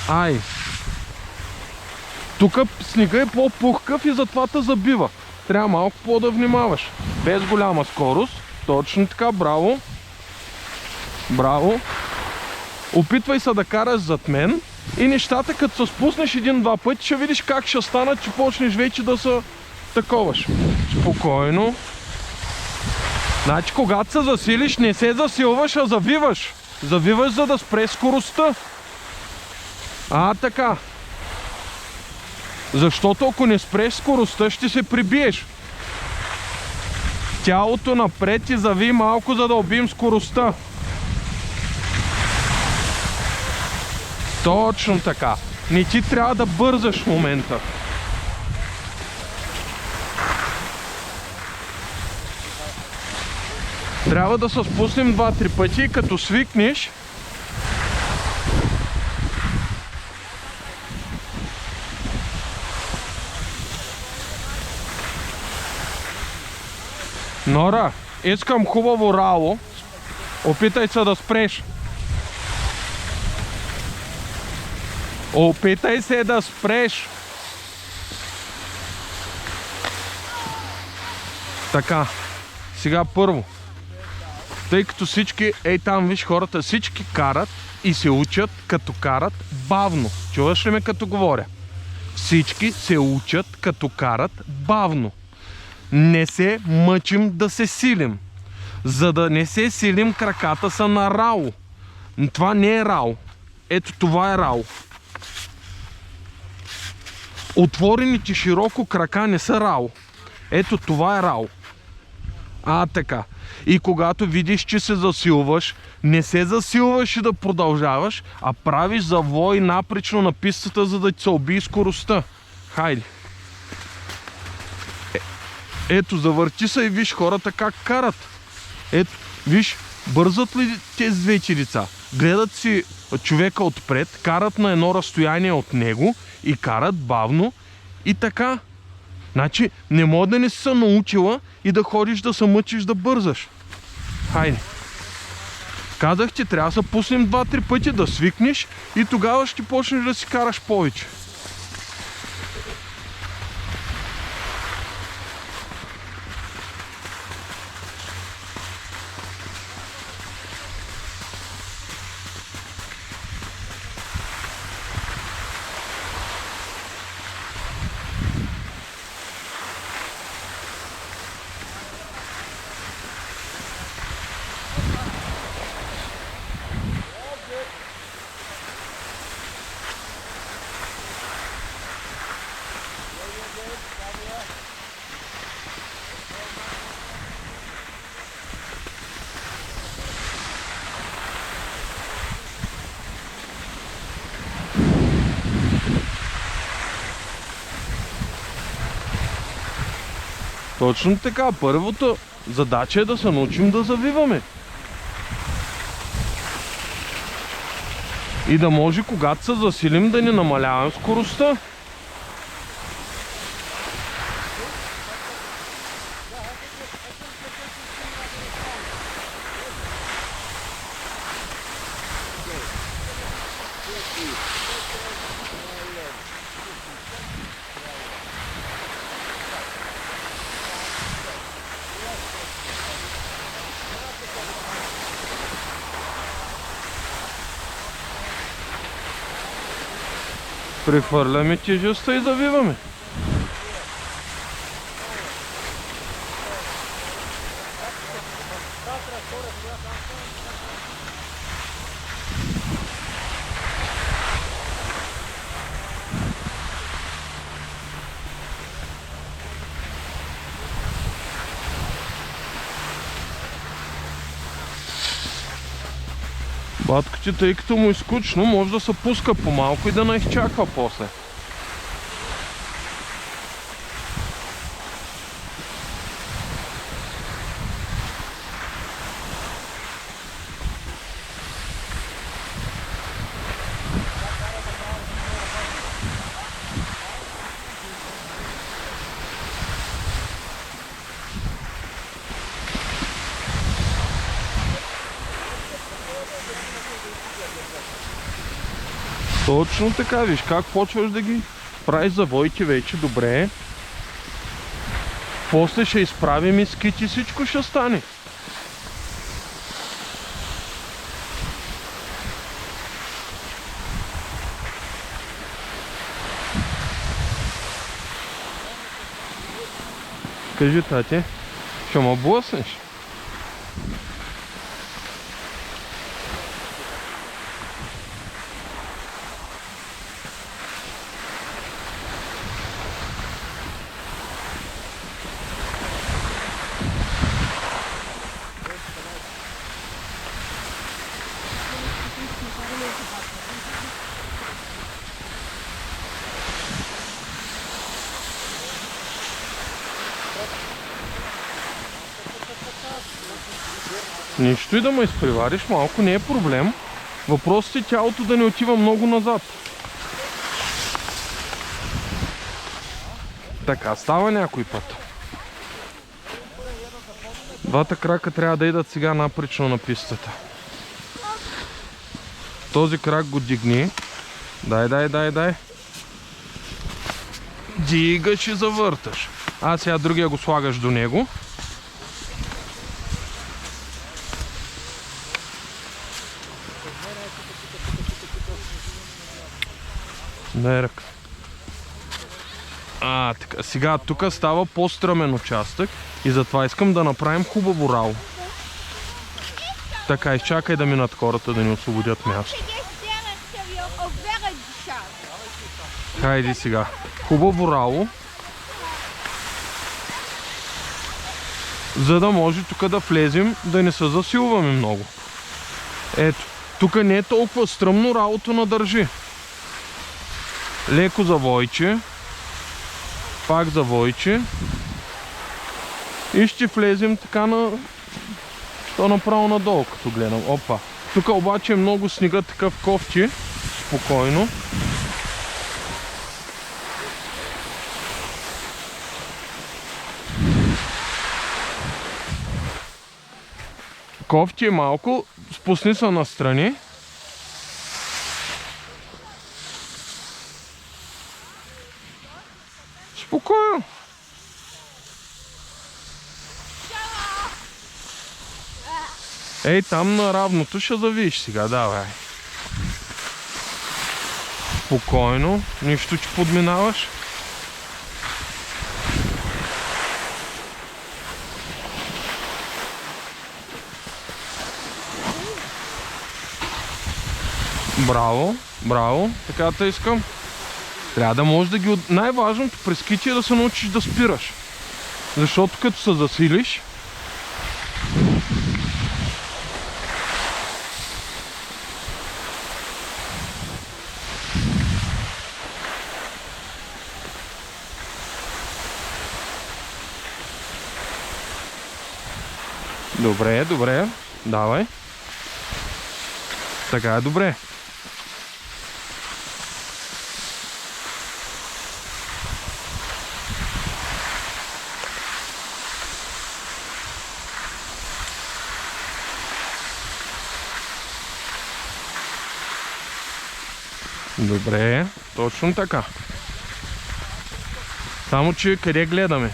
Ай. Тук снега е по-пухкав и затова те забива. Трябва малко по-да внимаваш. Без голяма скорост. Точно така, браво. Браво. Опитвай се да караш зад мен и нещата, като се спуснеш един-два пъти, ще видиш как ще станат, че почнеш вече да се таковаш. Спокойно. Значи, когато се засилиш, не се засилваш, а завиваш. Завиваш, за да спре скоростта. Така. Защото ако не спреш скоростта, ще се прибиеш. Тялото напред и зави малко, за да убием скоростта. Точно така. Не ти трябва да бързаш в момента. Трябва да се спуснем 2-3 пъти и като свикнеш, Нора, искам хубаво рало. Опитай се да спреш. Опитай се да спреш. Така. Сега първо. Тъй като всички, там виж хората, всички карат и се учат като карат бавно. Чуваш ли ме като говоря? Всички се учат като карат бавно. Не се мъчим да се силим. За да не се силим, краката са на рао. Това не е рао. Ето това е рао. Отворените широко крака не са рао. Ето това е рао. Така. И когато видиш, че се засилваш, не се засилваш и да продължаваш, а правиш завой напречно на пистата, за да ти се убие скоростта. Хайде. Ето, завърти се и виж хората как карат. Ето, виж, бързат ли тези двете деца? Гледат си човека отпред, карат на едно разстояние от него и карат бавно и така. Значи, не може да не си се научила и да ходиш да се мъчиш да бързаш. Хайде. Казах ти, трябва да се пуснем 2-3 пъти, да свикнеш и тогава ще почнеш да си караш повече. Точно така. Първата задача е да се научим да завиваме. И да може, когато се засилим, да не намаляваме скоростта. Прехвърляме тежестта и завиваме. Батко ти, тъй като му е скучно, може да се пуска по-малко и да не изчаква после. Точно така, виж как почваш да ги правиш завойки вече, добре. После ще изправим и скит и всичко ще стане. Кажи, тате, ще ме блъснеш? Нищо и да ме изпревариш, малко не е проблем. Въпросът е тялото да не отива много назад. Така става някой път. Двата крака трябва да идат сега напречно на пистата. Този крак го дигни. Дай. Дигаш и завърташ. А сега другия го слагаш до него. Дай ръка. Така. Сега тук става по-стръмен участък и затова искам да направим хубаво рао. Така, изчакай да минат хората да ни освободят място. Хайде сега. Хубаво рао. За да може тук да влезем, да не се засилваме много. Ето, тук не е толкова стръмно, раото надържи. Леко завойче. Пак завойче. И ще влезем така на... То направо надолу, като гледам. Опа. Тук обаче е много снега, такъв кофти. Спокойно. Кофти е малко. Спусни се настрани. Спокойно. Ей, там на равното ще завиеш сега, давай. Спокойно, нищо, че подминаваш. Браво, така те искам. Трябва да можеш да ги... Най-важното през скити е да се научиш да спираш. Защото като се засилиш... Добре, давай. Така е добре. Добре, точно така. Само че къде гледаме?